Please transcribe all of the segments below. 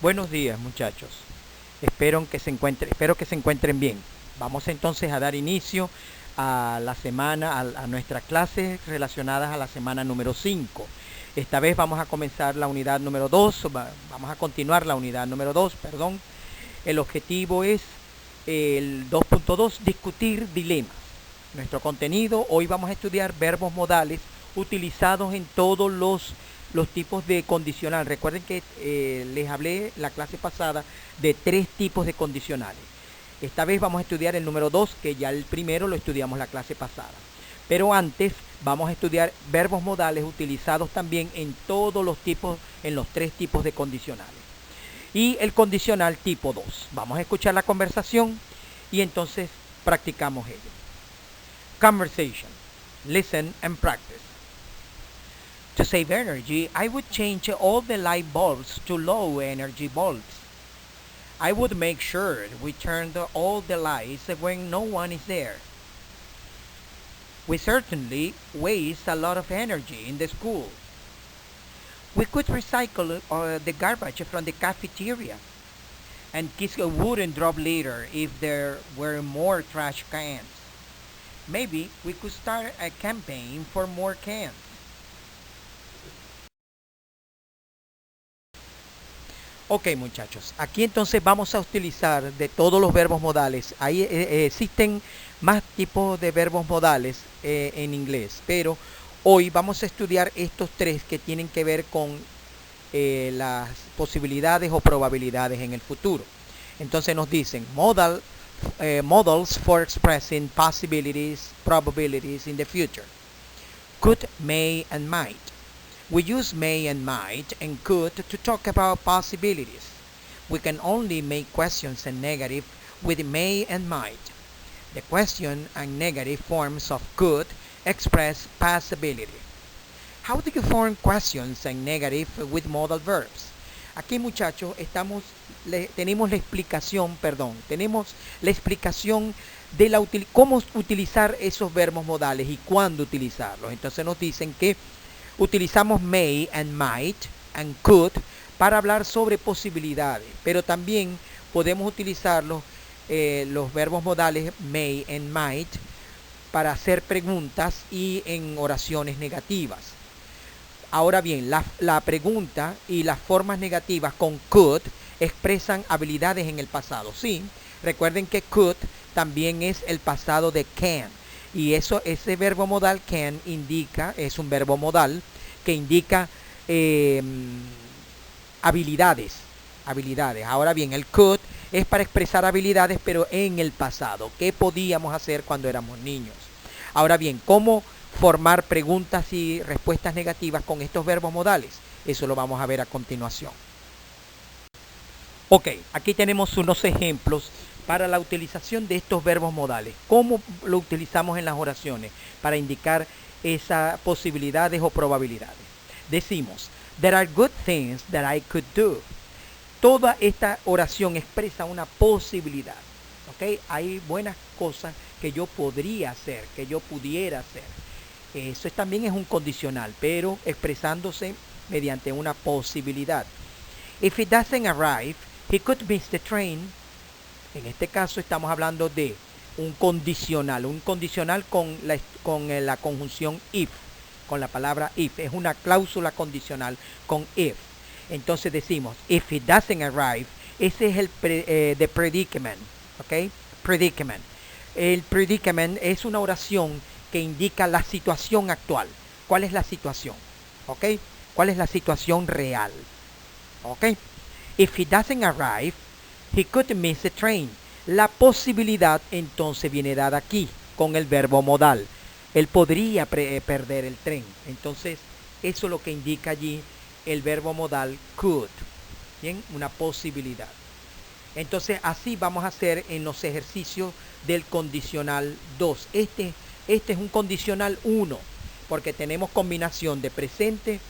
Buenos días, muchachos. Espero que se encuentren bien. Vamos entonces a dar inicio a la semana, a nuestras clases relacionadas a la semana número 5. Esta vez vamos a comenzar la unidad número 2. Vamos a continuar la unidad número 2, perdón. El objetivo es el 2.2, discutir dilemas. Nuestro contenido, hoy vamos a estudiar verbos modales utilizados en todos los tipos de condicional. Recuerden que les hablé la clase pasada de 3 tipos de condicionales. Esta vez vamos a estudiar el número 2, que ya el primero lo estudiamos la clase pasada. Pero antes vamos a estudiar verbos modales utilizados también en todos los tipos, en los 3 tipos de condicionales. Y el condicional tipo 2. Vamos a escuchar la conversación y entonces practicamos ello. Conversation. Listen and practice. To save energy, I would change all the light bulbs to low energy bulbs. I would make sure we turned all the lights when no one is there. We certainly waste a lot of energy in the school. We could recycle the garbage from the cafeteria and kiss a wooden drop later if there were more trash cans. Maybe we could start a campaign for more cans. Ok, muchachos, aquí entonces vamos a utilizar de todos los verbos modales. Ahí existen más tipos de verbos modales en inglés, pero hoy vamos a estudiar estos 3 que tienen que ver con las posibilidades o probabilidades en el futuro. Entonces nos dicen models for expressing possibilities, probabilities in the future. Could, may, and might. We use may and might and could to talk about possibilities. We can only make questions and negative with may and might. The question and negative forms of could express possibility. How do you form questions and negative with modal verbs? Aquí, muchachos, tenemos la explicación de cómo utilizar esos verbos modales y cuándo utilizarlos. Entonces nos dicen que utilizamos may and might and could para hablar sobre posibilidades, pero también podemos utilizar los verbos modales may and might para hacer preguntas y en oraciones negativas. Ahora bien, la pregunta y las formas negativas con could expresan habilidades en el pasado. Sí, recuerden que could también es el pasado de can. Y ese verbo modal can es un verbo modal que indica habilidades. Ahora bien, el could es para expresar habilidades, pero en el pasado. ¿Qué podíamos hacer cuando éramos niños? Ahora bien, ¿cómo formar preguntas y respuestas negativas con estos verbos modales? Eso lo vamos a ver a continuación. Ok, aquí tenemos unos ejemplos para la utilización de estos verbos modales. ¿Cómo lo utilizamos en las oraciones para indicar esas posibilidades o probabilidades? Decimos, there are good things that I could do. Toda esta oración expresa una posibilidad. ¿Ok? Hay buenas cosas que yo podría hacer, que yo pudiera hacer. Eso también es un condicional, pero expresándose mediante una posibilidad. If it doesn't arrive, he could miss the train. En este caso estamos hablando de un condicional con la conjunción if, con la palabra if. Es una cláusula condicional con if. Entonces decimos, if it doesn't arrive, ese es el the predicament. ¿Ok? Predicament. El predicament es una oración que indica la situación actual. ¿Cuál es la situación? ¿Ok? ¿Cuál es la situación real? ¿Ok? If he doesn't arrive, he could miss the train. La posibilidad entonces viene dada aquí con el verbo modal. Él podría perder el tren. Entonces, eso es lo que indica allí el verbo modal could. Bien, una posibilidad. Entonces, así vamos a hacer en los ejercicios del condicional 2. Este es un condicional 1, porque tenemos combinación de presente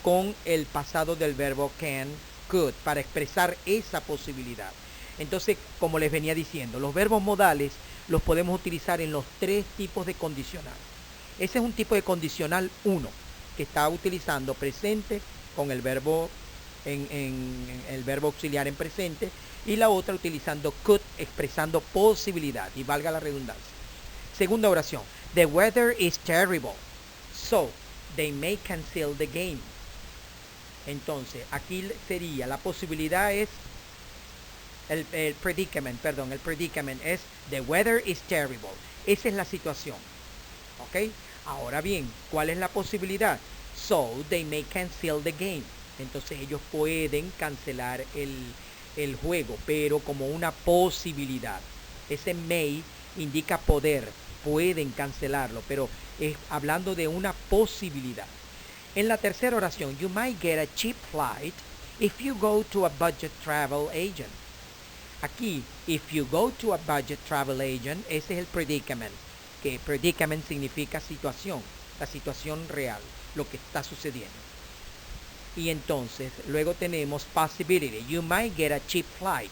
con el pasado del verbo can, could, para expresar esa posibilidad. Entonces, como les venía diciendo, los verbos modales los podemos utilizar en los 3 tipos de condicional. Ese es un tipo de condicional 1, que está utilizando presente con el verbo en el verbo auxiliar en presente, y la otra utilizando could, expresando posibilidad, y valga la redundancia. Segunda oración. The weather is terrible, so they may cancel the game. Entonces, aquí sería, la posibilidad es, el predicament es the weather is terrible. Esa es la situación. ¿Ok? Ahora bien, ¿cuál es la posibilidad? So, they may cancel the game. Entonces, ellos pueden cancelar el juego, pero como una posibilidad. Ese may indica poder, pueden cancelarlo, pero es hablando de una posibilidad. En la tercera oración, you might get a cheap flight if you go to a budget travel agent. Aquí, if you go to a budget travel agent, ese es el predicament, que predicament significa situación, la situación real, lo que está sucediendo. Y entonces, luego tenemos possibility, you might get a cheap flight,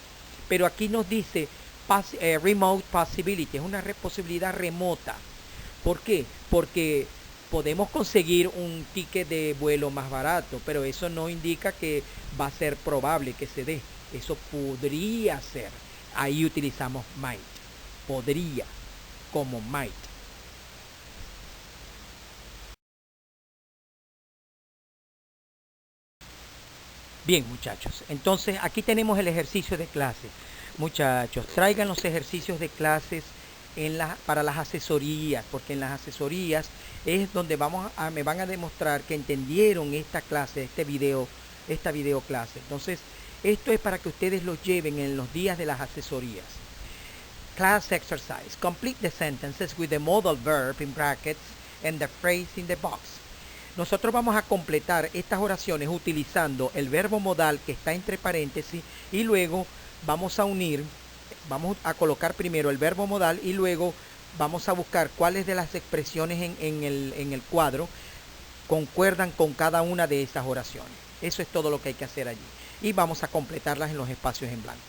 pero aquí nos dice remote possibility, es una posibilidad remota. ¿Por qué? Porque podemos conseguir un ticket de vuelo más barato, pero eso no indica que va a ser probable que se dé. Eso podría ser. Ahí utilizamos might. Podría, como might. Bien, muchachos. Entonces, aquí tenemos el ejercicio de clase. Muchachos, traigan los ejercicios de clases para las asesorías, porque en las asesorías es donde me van a demostrar que entendieron esta clase, esta video clase. Entonces, esto es para que ustedes los lleven en los días de las asesorías. Class exercise. Complete the sentences with the modal verb in brackets and the phrase in the box. Nosotros vamos a completar estas oraciones utilizando el verbo modal que está entre paréntesis y luego vamos a colocar primero el verbo modal y luego vamos a buscar cuáles de las expresiones en el cuadro concuerdan con cada una de esas oraciones. Eso es todo lo que hay que hacer allí. Y vamos a completarlas en los espacios en blanco.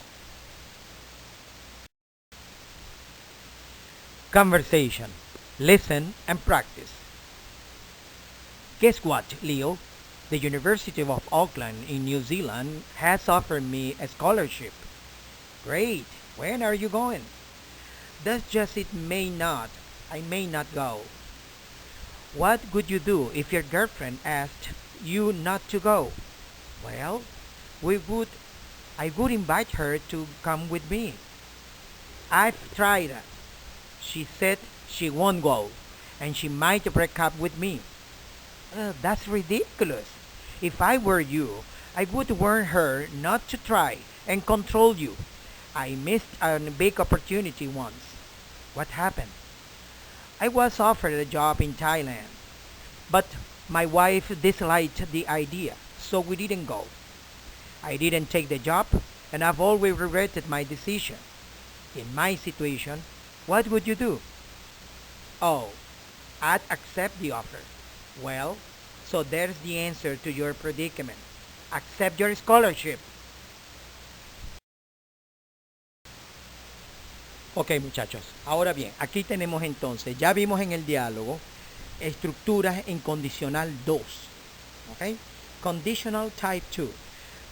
Conversation. Listen and practice. Guess what, Leo? The University of Auckland in New Zealand has offered me a scholarship. Great. When are you going? That's just I may not go. What would you do if your girlfriend asked you not to go? Well, I would invite her to come with me. I've tried that. She said she won't go, and she might break up with me. That's ridiculous. If I were you, I would warn her not to try and control you. I missed a big opportunity once. What happened? I was offered a job in Thailand, but my wife disliked the idea, so we didn't go. I didn't take the job, and I've always regretted my decision. In my situation, what would you do? Oh, I'd accept the offer. Well, so there's the answer to your predicament. Accept your scholarship. Ok, muchachos. Ahora bien, aquí tenemos entonces, ya vimos en el diálogo, estructuras en condicional 2. Ok. Conditional type 2.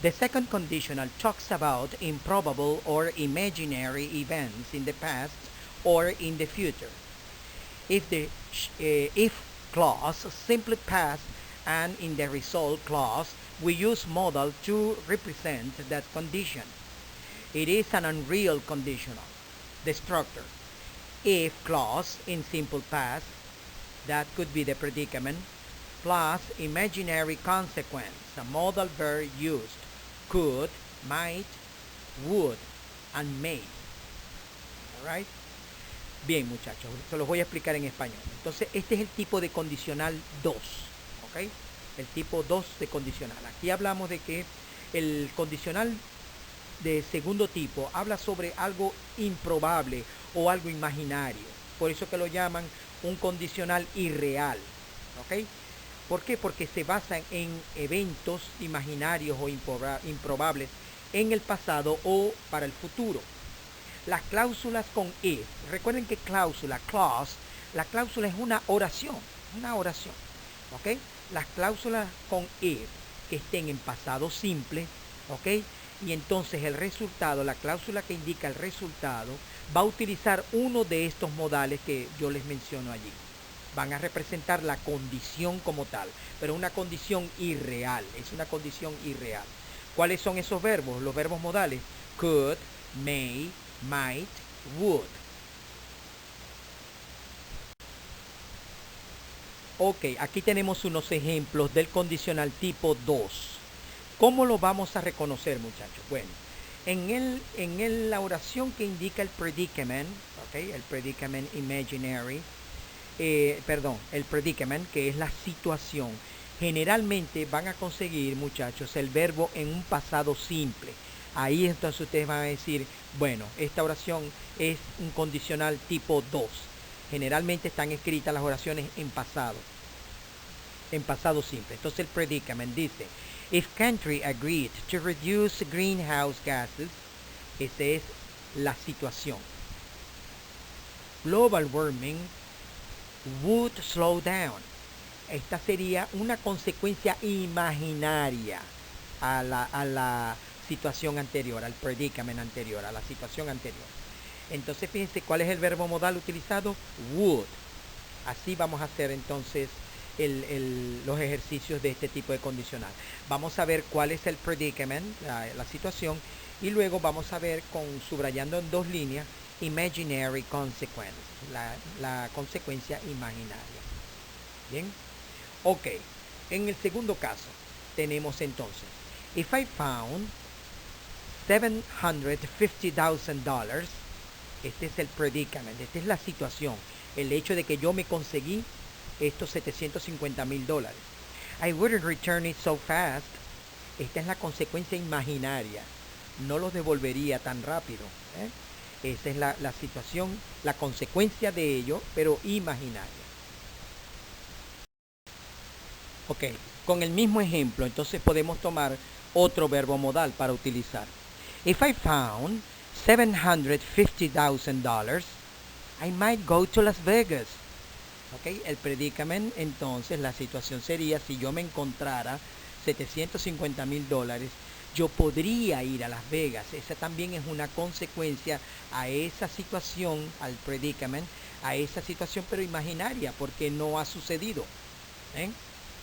The second conditional talks about improbable or imaginary events in the past or in the future. If the if clause simply past, and in the result clause we use modal to represent that condition. It is an unreal conditional. The structure. If clause in simple past, that could be the predicament, plus imaginary consequence, a modal verb used, could, might, would, and may. Alright? Bien, muchachos, se los voy a explicar en español. Entonces, este es el tipo de condicional 2. ¿Ok? El tipo 2 de condicional. Aquí hablamos de que el condicional de segundo tipo habla sobre algo improbable o algo imaginario. Por eso que lo llaman un condicional irreal. ¿Ok? ¿Por qué? Porque se basan en eventos imaginarios o improbables en el pasado o para el futuro. Las cláusulas con if. Recuerden que la cláusula es una oración. ¿Ok? Las cláusulas con if que estén en pasado simple, ¿ok? Y entonces el resultado, la cláusula que indica el resultado, va a utilizar uno de estos modales que yo les menciono allí. Van a representar la condición como tal, pero una condición irreal, es una condición irreal. ¿Cuáles son esos verbos? Los verbos modales: could, may, might, would. Ok, aquí tenemos unos ejemplos del condicional tipo 2. ¿Cómo lo vamos a reconocer, muchachos? Bueno, la oración que indica el predicament, okay, el predicament imaginary, el predicament, que es la situación, generalmente van a conseguir, muchachos, el verbo en un pasado simple. Ahí entonces ustedes van a decir, bueno, esta oración es un condicional tipo 2. Generalmente están escritas las oraciones en pasado simple. Entonces el predicament dice, if country agreed to reduce greenhouse gases, esa es la situación. Global warming would slow down. Esta sería una consecuencia imaginaria a la situación anterior, al predicament anterior, a la situación anterior. Entonces fíjense cuál es el verbo modal utilizado, would. Así vamos a hacer entonces los ejercicios de este tipo de condicional. Vamos a ver cuál es el predicament, la situación, y luego vamos a ver, subrayando en 2 líneas, imaginary consequence, la consecuencia imaginaria. Bien, ok. En el segundo caso tenemos entonces, if I found $750,000, este es el predicament, esta es la situación, el hecho de que yo me conseguí estos $750,000. I wouldn't return it so fast. Esta es la consecuencia imaginaria. No los devolvería tan rápido. Esa es la situación, la consecuencia de ello, pero imaginaria. Ok, con el mismo ejemplo, entonces podemos tomar otro verbo modal para utilizar. If I found $750,000, I might go to Las Vegas. Okay, el predicament, entonces la situación sería, si yo me encontrara $750,000, yo podría ir a Las Vegas. Esa también es una consecuencia a esa situación, al predicament, a esa situación, pero imaginaria, porque no ha sucedido.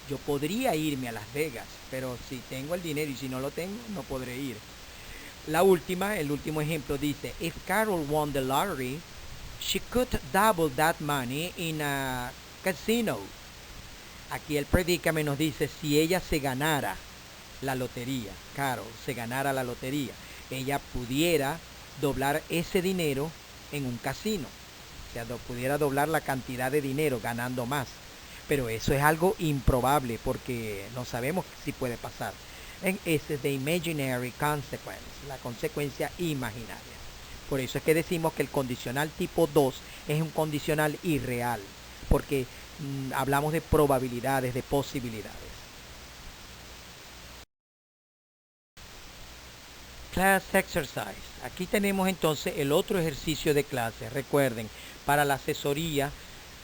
Yo podría irme a Las Vegas, pero si tengo el dinero, y si no lo tengo, no podré ir. El último ejemplo dice, if Carol won the lottery, she could double that money in a casino. Aquí el predicament nos dice, si ella se ganara la lotería, Carol se ganara la lotería, ella pudiera doblar ese dinero en un casino. O sea, pudiera doblar la cantidad de dinero ganando más. Pero eso es algo improbable porque no sabemos si puede pasar. Ese es the imaginary consequence, la consecuencia imaginaria. Por eso es que decimos que el condicional tipo 2 es un condicional irreal, porque hablamos de probabilidades, de posibilidades. Class exercise. Aquí tenemos entonces el otro ejercicio de clase. Recuerden, para la asesoría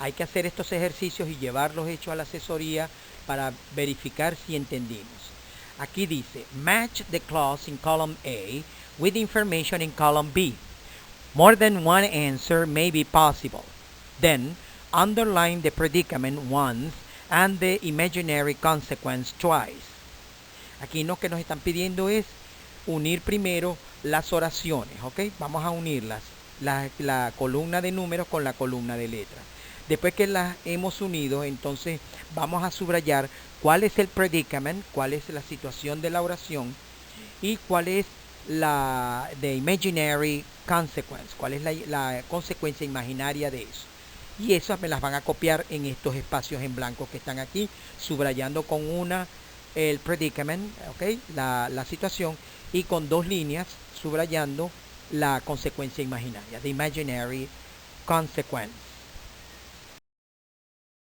hay que hacer estos ejercicios y llevarlos hechos a la asesoría para verificar si entendimos. Aquí dice, match the clause in column A with information in column B. More than one answer may be possible. Then, underline the predicament once and the imaginary consequence twice. Aquí lo que nos están pidiendo es unir primero las oraciones, ¿ok? Vamos a unirlas, la columna de números con la columna de letras. Después que las hemos unido, entonces vamos a subrayar cuál es el predicament, cuál es la situación de la oración y cuál es la imaginary consequence, cuál es la consecuencia imaginaria de eso. Y esas me las van a copiar en estos espacios en blanco que están aquí, subrayando con una el predicament, ¿ok? La situación, y con 2 líneas subrayando la consecuencia imaginaria, the imaginary consequence.